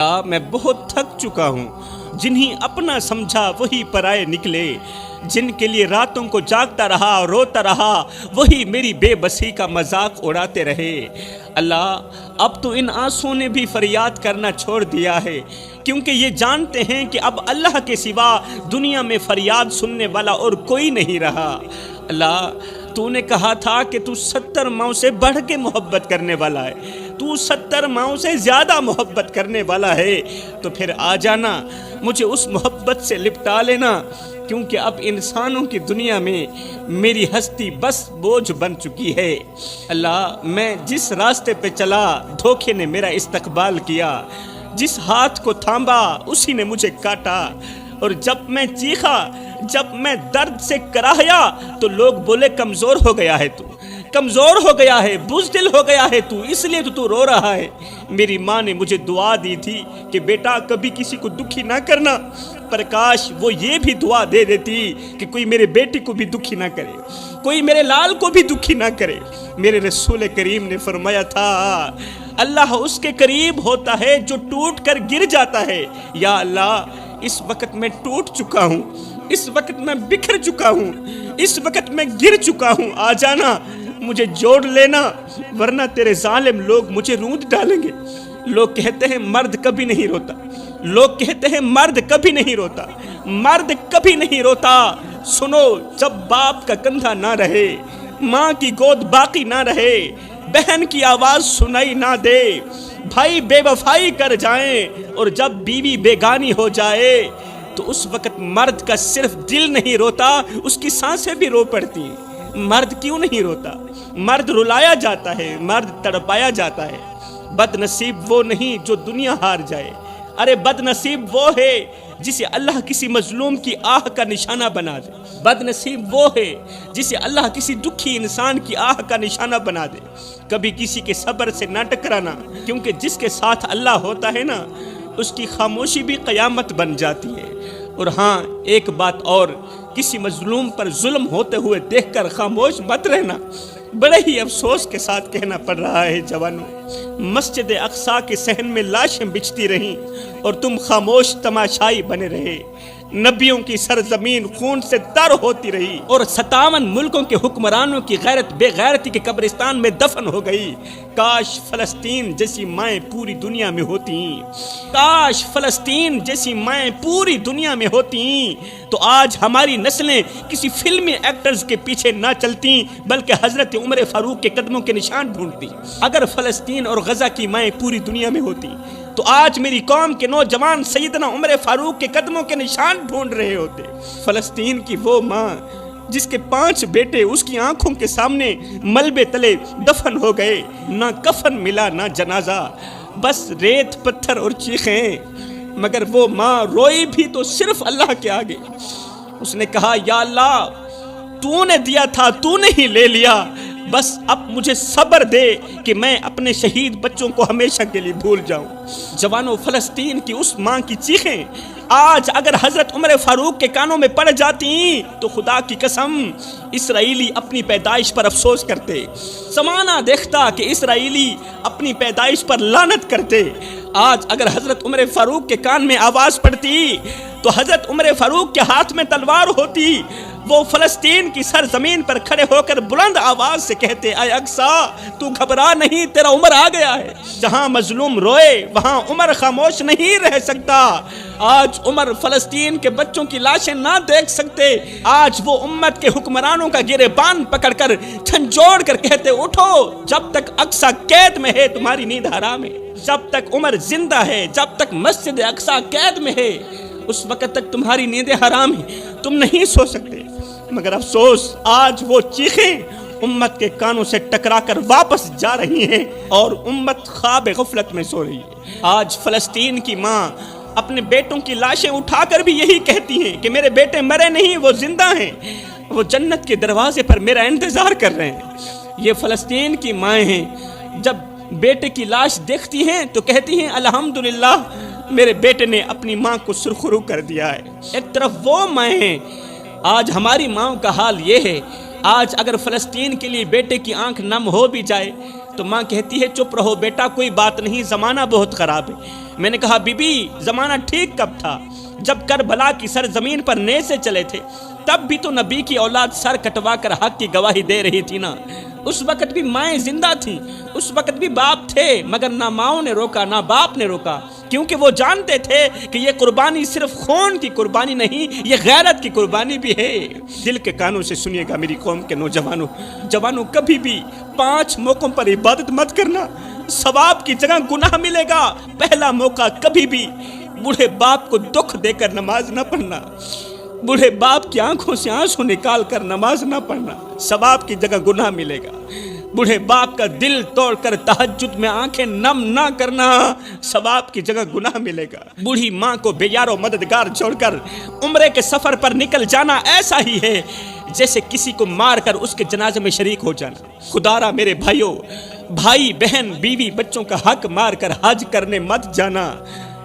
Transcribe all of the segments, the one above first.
میں بہت تھک چکا ہوں، جنہیں اپنا سمجھا وہی پرائے نکلے، جن کے لیے راتوں کو جاگتا رہا اور روتا رہا وہی میری بے بسی کا مذاق اڑاتے رہے۔ اللہ اب تو ان آنسوؤں نے بھی فریاد کرنا چھوڑ دیا ہے، کیونکہ یہ جانتے ہیں کہ اب اللہ کے سوا دنیا میں فریاد سننے والا اور کوئی نہیں رہا۔ اللہ تو نے کہا تھا کہ تو 70 ماؤں سے بڑھ کے محبت کرنے والا ہے، تو 70 ماؤں سے زیادہ محبت کرنے والا ہے، تو پھر آ جانا، مجھے اس محبت سے لپٹا لینا، کیونکہ اب انسانوں کی دنیا میں میری ہستی بس بوجھ بن چکی ہے۔ اللہ میں جس راستے پہ چلا دھوکے نے میرا استقبال کیا، جس ہاتھ کو تھاما اسی نے مجھے کاٹا، اور جب میں چیخا، جب میں درد سے کراہیا تو لوگ بولے کمزور ہو گیا ہے تو، کمزور ہو گیا ہے، بزدل ہو گیا ہے تو، اس لیے تو رو رہا ہے۔ میری ماں نے مجھے دعا دی تھی کہ بیٹا کبھی کسی کو دکھی نہ کرنا، پر کاش وہ یہ بھی دعا دے دیتی کہ کوئی میرے بیٹے کو بھی دکھی نہ کرے، کوئی میرے لال کو بھی دکھی نہ کرے۔ میرے رسول کریم نے فرمایا تھا اللہ اس کے قریب ہوتا ہے جو ٹوٹ کر گر جاتا ہے۔ یا اللہ اس وقت میں ٹوٹ چکا ہوں، اس وقت میں بکھر چکا ہوں، اس وقت میں گر چکا ہوں، آ جانا، مجھے جوڑ لینا، ورنہ تیرے ظالم لوگ مجھے روند ڈالیں گے۔ لوگ کہتے ہیں مرد کبھی نہیں روتا، لوگ کہتے ہیں مرد کبھی نہیں روتا، مرد کبھی نہیں روتا۔ سنو، جب باپ کا کندھا نہ رہے، ماں کی گود باقی نہ رہے، بہن کی آواز سنائی نہ دے، بھائی بے وفائی کر جائیں، اور جب بیوی بیگانی ہو جائے تو اس وقت مرد کا صرف دل نہیں روتا، اس کی سانسیں بھی رو پڑتی ہیں۔ مرد کیوں نہیں روتا؟ مرد رلایا جاتا ہے، مرد تڑپایا جاتا ہے۔ بد نصیب وہ نہیں جو دنیا ہار جائے، ارے بد نصیب وہ ہے جسے اللہ کسی مظلوم کی آہ کا نشانہ بنا دے، بد نصیب وہ ہے جسے اللہ کسی دکھی انسان کی آہ کا نشانہ بنا دے۔ کبھی کسی کے صبر سے نہ ٹکرانا، کیونکہ جس کے ساتھ اللہ ہوتا ہے نا، اس کی خاموشی بھی قیامت بن جاتی ہے۔ اور ہاں ایک بات اور، کسی مظلوم پر ظلم ہوتے ہوئے دیکھ کر خاموش مت رہنا۔ بڑے ہی افسوس کے ساتھ کہنا پڑ رہا ہے جوانوں، مسجد اقصی کے صحن میں لاشیں بچتی رہیں اور تم خاموش تماشائی بنے رہے۔ نبیوں کی سرزمین خون سے تر ہوتی رہی، اور 57 ملکوں کے حکمرانوں کی غیرت بے غیرتی کے قبرستان میں دفن ہو گئی۔ کاش فلسطین جیسی مائیں پوری دنیا میں ہوتی، کاش فلسطین جیسی مائیں پوری دنیا میں ہوتی، تو آج ہماری نسلیں کسی فلمی ایکٹرز کے پیچھے نہ چلتی، بلکہ حضرت عمر فاروق کے قدموں کے نشان ڈھونڈتی۔ اگر فلسطین اور غزہ کی مائیں پوری دنیا میں ہوتی تو آج میری قوم کے نوجوان سیدنا عمر فاروق کے قدموں کے نشان ڈھونڈ رہے ہوتے۔ فلسطین کی وہ ماں جس کے 5 بیٹے اس کی آنکھوں کے سامنے ملبے تلے دفن ہو گئے، نہ کفن ملا نہ جنازہ، بس ریت پتھر اور چیخیں، مگر وہ ماں روئی بھی تو صرف اللہ کے آگے۔ اس نے کہا یا اللہ تو نے دیا تھا تو نے ہی لے لیا، بس اب مجھے صبر دے کہ میں اپنے شہید بچوں کو ہمیشہ کے لیے بھول جاؤں۔ جوانوں، فلسطین کی اس ماں کی چیخیں آج اگر حضرت عمر فاروق کے کانوں میں پڑ جاتی تو خدا کی قسم اسرائیلی اپنی پیدائش پر افسوس کرتے، زمانہ دیکھتا کہ اسرائیلی اپنی پیدائش پر لعنت کرتے۔ آج اگر حضرت عمر فاروق کے کان میں آواز پڑتی تو حضرت عمر فاروق کے ہاتھ میں تلوار ہوتی، وہ فلسطین کی سرزمین پر کھڑے ہو کر بلند آواز سے کہتے اے اقصی تو گھبرا نہیں، تیرا عمر آ گیا ہے۔ جہاں مظلوم روئے وہاں عمر خاموش نہیں رہ سکتا۔ آج عمر فلسطین کے بچوں کی لاشیں نہ دیکھ سکتے، آج وہ امت کے حکمرانوں کا گریبان پکڑ کر جھنجھوڑ کر کہتے اٹھو، جب تک اقصی قید میں ہے تمہاری نیند حرام ہے، جب تک عمر زندہ ہے، جب تک مسجد اقصی قید میں ہے، اس وقت تک تمہاری نیندیں حرام ہیں، تم نہیں سو سکتے۔ مگر افسوس آج وہ چیخیں امت کے کانوں سے ٹکرا کر واپس جا رہی ہیں اور امت خواب غفلت میں سو رہی ہے۔ آج فلسطین کی ماں اپنے بیٹوں کی لاشیں اٹھا کر بھی یہی کہتی ہیں کہ میرے بیٹے مرے نہیں، وہ زندہ ہیں، وہ جنت کے دروازے پر میرا انتظار کر رہے ہیں۔ یہ فلسطین کی مائیں ہیں، جب بیٹے کی لاش دیکھتی ہیں تو کہتی ہیں الحمدللہ میرے بیٹے نے اپنی ماں کو سرخرو کر دیا ہے۔ ایک طرف وہ مائیں ہیں، آج ہماری ماں کا حال یہ ہے۔ آج اگر فلسطین کے لیے بیٹے کی آنکھ نم ہو بھی جائے تو ماں کہتی ہے چپ رہو بیٹا، کوئی بات نہیں، زمانہ بہت خراب ہے۔ میں نے کہا بی بی زمانہ ٹھیک کب تھا؟ جب کربلا کی سرزمین پر نیزے چلے تھے تب بھی تو نبی کی اولاد سر کٹوا کر حق کی گواہی دے رہی تھی نا۔ اس وقت بھی مائیں زندہ تھیں، اس وقت بھی باپ تھے، مگر نہ ماؤں نے روکا نہ باپ نے روکا، کیونکہ وہ جانتے تھے کہ یہ قربانی صرف خون کی قربانی نہیں، یہ غیرت کی قربانی بھی ہے۔ دل کے کانوں سے سنیے گا میری قوم کے جوانوں، کبھی بھی 5 موقعوں پر عبادت مت کرنا، ثواب کی جگہ گناہ ملے گا۔ پہلا موقع کبھی بھی بوڑھے باپ کو دکھ دے کر نماز نہ پڑھنا، بوڑھے باپ کی آنکھوں سے آنسو نکال کر نماز نہ پڑھنا، ثواب کی جگہ گناہ ملے گا۔ بوڑھے باپ کا دل توڑ کر تہجد میں آنکھیں نم نہ کرنا، ثواب کی جگہ گناہ ملے گا۔ بوڑھی ماں کو بے یار و مددگار چھوڑ کر عمرے کے سفر پر نکل جانا ایسا ہی ہے جیسے کسی کو مار کر اس کے جنازے میں شریک ہو جانا۔ خدارا میرے بھائیوں، بھائی بہن بیوی بچوں کا حق مار کر حج کرنے مت جانا،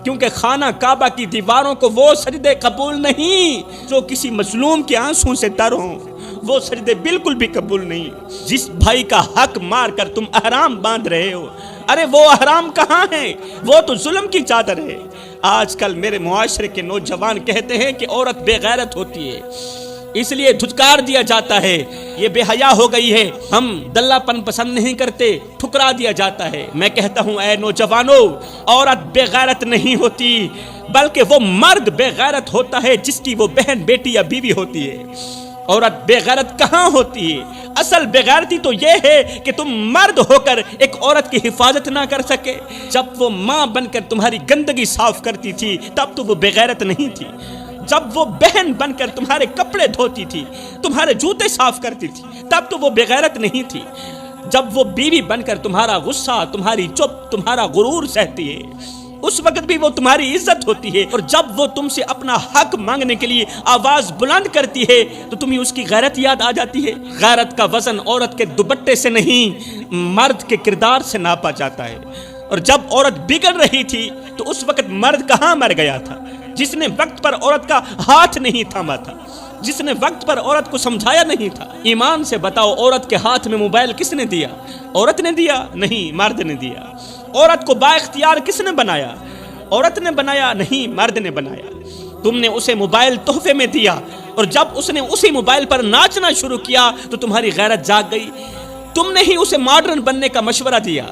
کیونکہ خانہ کعبہ کی دیواروں کو وہ سجدے قبول نہیں جو کسی مظلوم کے آنسوں سے تر ہوں، وہ سجدے بالکل بھی قبول نہیں۔ جس بھائی کا حق مار کر تم احرام باندھ رہے ہو، ارے وہ احرام کہاں ہے؟ وہ تو ظلم کی چادر ہے۔ آج کل میرے معاشرے کے نوجوان کہتے ہیں کہ عورت بے غیرت ہوتی ہے، اس لیے دھتکار دیا جاتا ہے، یہ بے حیا ہو گئی ہے، ہم دلہ پن پسند نہیں کرتے، ٹھکرا دیا جاتا ہے۔ میں کہتا ہوں اے نوجوانوں، عورت بے غیرت نہیں ہوتی، بلکہ وہ مرد بے غیرت ہوتا ہے جس کی وہ بہن بیٹی یا بیوی ہوتی ہے۔ عورت بے غیرت کہاں ہوتی ہے؟ اصل بے غیرتی تو یہ ہے کہ تم مرد ہو کر ایک عورت کی حفاظت نہ کر سکے۔ جب وہ ماں بن کر تمہاری گندگی صاف کرتی تھی تب تو وہ بے غیرت نہیں تھی، جب وہ بہن بن کر تمہارے کپڑے دھوتی تھی، تمہارے جوتے صاف کرتی تھی، تب تو وہ بے غیرت نہیں تھی، جب وہ بیوی بن کر تمہارا غصہ، تمہاری چپ، تمہارا غرور سہتی ہے، اس وقت بھی وہ تمہاری عزت ہوتی ہے، اور جب وہ تم سے اپنا حق مانگنے کے لیے آواز بلند کرتی ہے تو تمہیں اس کی غیرت یاد آ جاتی ہے۔ غیرت کا وزن عورت کے دوپٹے سے نہیں، مرد کے کردار سے ناپا جاتا ہے۔ اور جب عورت بگڑ رہی تھی تو اس وقت مرد کہاں مر گیا تھا؟ جس نے وقت پر عورت کا ہاتھ نہیں تھاما تھا، جس نے وقت پر عورت کو سمجھایا نہیں تھا۔ ایمان سے بتاؤ، عورت کے ہاتھ میں موبائل کس نے دیا؟ عورت نے دیا؟ نہیں، مرد نے دیا۔ عورت کو با اختیار کس نے بنایا؟ عورت نے بنایا؟ نہیں، مرد نے بنایا۔ تم نے اسے موبائل تحفے میں دیا، اور جب اس نے اسی موبائل پر ناچنا شروع کیا تو تمہاری غیرت جاگ گئی۔ تم نے ہی اسے ماڈرن بننے کا مشورہ دیا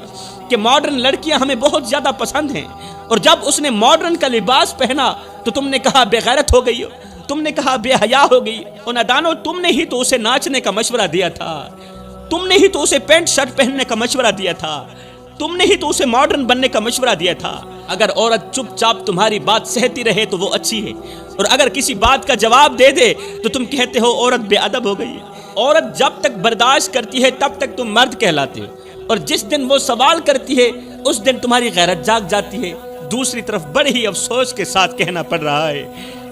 کہ ماڈرن لڑکیاں ہمیں بہت زیادہ پسند ہیں، اور جب اس نے ماڈرن کا لباس پہنا تو تم نے کہا بے غیرت ہو گئی ہو، تم نے کہا بے حیا ہو گئی۔ اور نادانو، تم نے ہی تو اسے ناچنے کا مشورہ دیا تھا، تم نے ہی تو اسے پینٹ شرٹ پہننے کا مشورہ دیا تھا، تم نے ہی تو اسے ماڈرن بننے کا مشورہ دیا تھا۔ اگر عورت چپ چاپ تمہاری بات سہتی رہے تو وہ اچھی ہے، اور اگر کسی بات کا جواب دے دے تو تم کہتے ہو عورت بے ادب ہو گئی ہے۔ عورت جب تک برداشت کرتی ہے تب تک تم مرد کہلاتے ہو، اور جس دن وہ سوال کرتی ہے اس دن تمہاری غیرت جاگ جاتی ہے۔ دوسری طرف بڑے ہی افسوس کے ساتھ کہنا پڑ رہا ہے،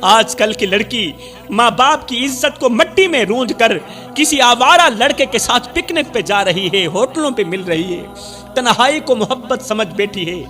آج کل کی لڑکی ماں باپ کی عزت کو مٹی میں رونج کر کسی آوارہ لڑکے کے ساتھ پکنک پہ جا رہی ہے، ہوٹلوں پہ مل رہی ہے، تنہائی کو محبت سمجھ بیٹھی ہے۔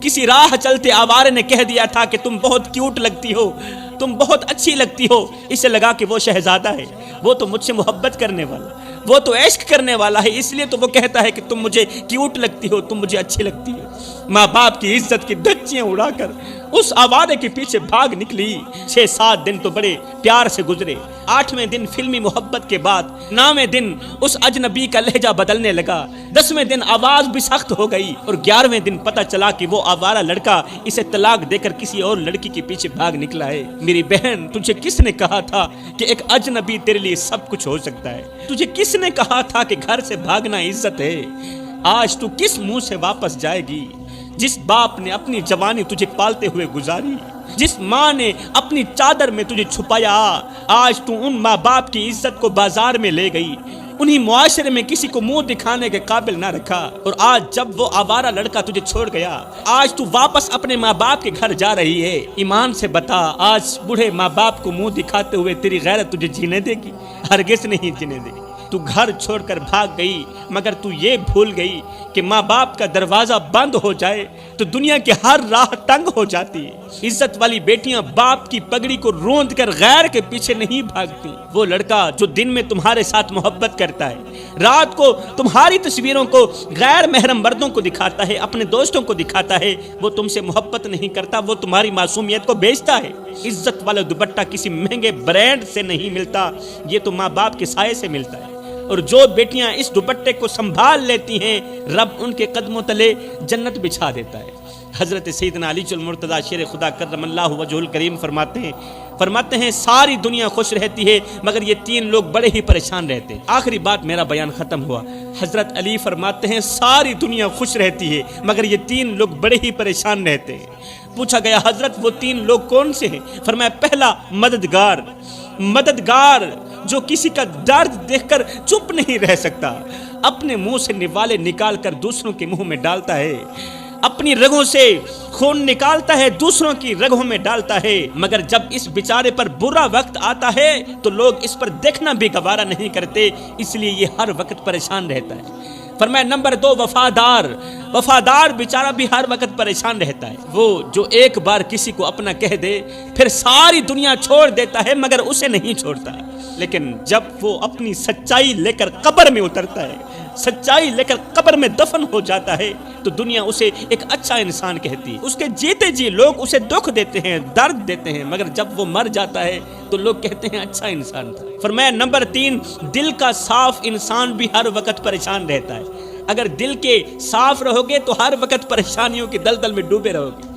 کسی راہ چلتے آوارے نے کہہ دیا تھا کہ تم بہت کیوٹ لگتی ہو، تم بہت اچھی لگتی ہو، اسے لگا کہ وہ شہزادہ ہے، وہ تو مجھ سے محبت کرنے والا، وہ تو عشق کرنے والا ہے، اس لیے تو وہ کہتا ہے کہ تم مجھے کیوٹ لگتی ہو، تم مجھے اچھی لگتی ہو۔ ماں باپ کی عزت کی دھچیاں اڑا کر اس آوارے کے پیچھے بھاگ نکلی۔ 6-7 دن تو بڑے پیار سے گزرے، 8ویں دن فلمی محبت کے بعد 9ویں دن اس اجنبی کا لہجہ بدلنے لگا، 10ویں دن آواز بھی سخت ہو گئی، اور 11ویں دن پتہ چلا کہ وہ آوارہ لڑکا اسے طلاق دے کر کسی اور لڑکی کے پیچھے بھاگ نکلا ہے۔ میری بہن، تجھے کس نے کہا تھا کہ ایک اجنبی تیرے لیے سب کچھ ہو سکتا ہے؟ تجھے کس نے کہا تھا کہ گھر سے بھاگنا عزت ہے؟ آج تو کس منہ سے واپس جائے گی؟ جس باپ نے اپنی جوانی تجھے پالتے ہوئے گزاری، جس ماں نے اپنی چادر میں تجھے چھپایا، آج تو ان ماں باپ کی عزت کو بازار میں لے گئی، انہیں معاشرے میں کسی کو منہ دکھانے کے قابل نہ رکھا، اور آج جب وہ آوارہ لڑکا تجھے چھوڑ گیا، آج تو واپس اپنے ماں باپ کے گھر جا رہی ہے۔ ایمان سے بتا، آج بوڑھے ماں باپ کو منہ دکھاتے ہوئے تیری غیرت تجھے جینے دے گی؟ ہرگز نہیں جینے دے گی۔ تو گھر چھوڑ کر بھاگ گئی مگر تو یہ بھول گئی کہ ماں باپ کا دروازہ بند ہو جائے تو دنیا کی ہر راہ تنگ ہو جاتی ہے۔ عزت والی بیٹیاں باپ کی پگڑی کو روند کر غیر کے پیچھے نہیں بھاگتی۔ وہ لڑکا جو دن میں تمہارے ساتھ محبت کرتا ہے، رات کو تمہاری تصویروں کو غیر محرم مردوں کو دکھاتا ہے، اپنے دوستوں کو دکھاتا ہے، وہ تم سے محبت نہیں کرتا، وہ تمہاری معصومیت کو بیچتا ہے۔ عزت والا دوپٹہ کسی مہنگے برانڈ سے نہیں ملتا، یہ تو ماں باپ کے سائے سے ملتا ہے۔ اور جو بیٹیاں اس دوپٹے کو سنبھال لیتی ہیں، رب ان کے قدموں تلے جنت بچھا دیتا ہے۔ حضرت سیدنا علی المرتضیٰ شیر خدا کرم اللہ وجہہ الکریم فرماتے ہیں ساری دنیا خوش رہتی ہے مگر یہ تین لوگ بڑے ہی پریشان رہتے ہیں۔ آخری بات میرا بیان ختم ہوا۔ حضرت علی فرماتے ہیں ساری دنیا خوش رہتی ہے مگر یہ تین لوگ بڑے ہی پریشان رہتے ہیں۔ پوچھا گیا حضرت وہ تین لوگ کون سے ہیں؟ فرمایا پہلا مددگار جو کسی کا درد دیکھ کر چپ نہیں رہ سکتا، اپنے منہ سے نوالے نکال کر دوسروں کے منہ میں ڈالتا ہے، اپنی رگوں سے خون نکالتا ہے دوسروں کی رگوں میں ڈالتا ہے، مگر جب اس بیچارے پر برا وقت آتا ہے تو لوگ اس پر دیکھنا بھی گوارا نہیں کرتے، اس لیے یہ ہر وقت پریشان رہتا ہے۔ فرمایا نمبر 2 وفادار بیچارہ بھی ہر وقت پریشان رہتا ہے، وہ جو ایک بار کسی کو اپنا کہہ دے پھر ساری دنیا چھوڑ دیتا ہے مگر اسے نہیں چھوڑتا، لیکن جب وہ اپنی سچائی لے کر قبر میں اترتا ہے، سچائی لے کر قبر میں دفن ہو جاتا ہے تو دنیا اسے ایک اچھا انسان کہتی ہے۔ اس کے جیتے جی لوگ اسے دکھ دیتے ہیں، درد دیتے ہیں، مگر جب وہ مر جاتا ہے تو لوگ کہتے ہیں اچھا انسان تھا۔ فرمایا نمبر 3 دل کا صاف انسان بھی ہر وقت پریشان رہتا ہے۔ اگر دل کے صاف رہو گے تو ہر وقت پریشانیوں کی دلدل میں ڈوبے رہو گے۔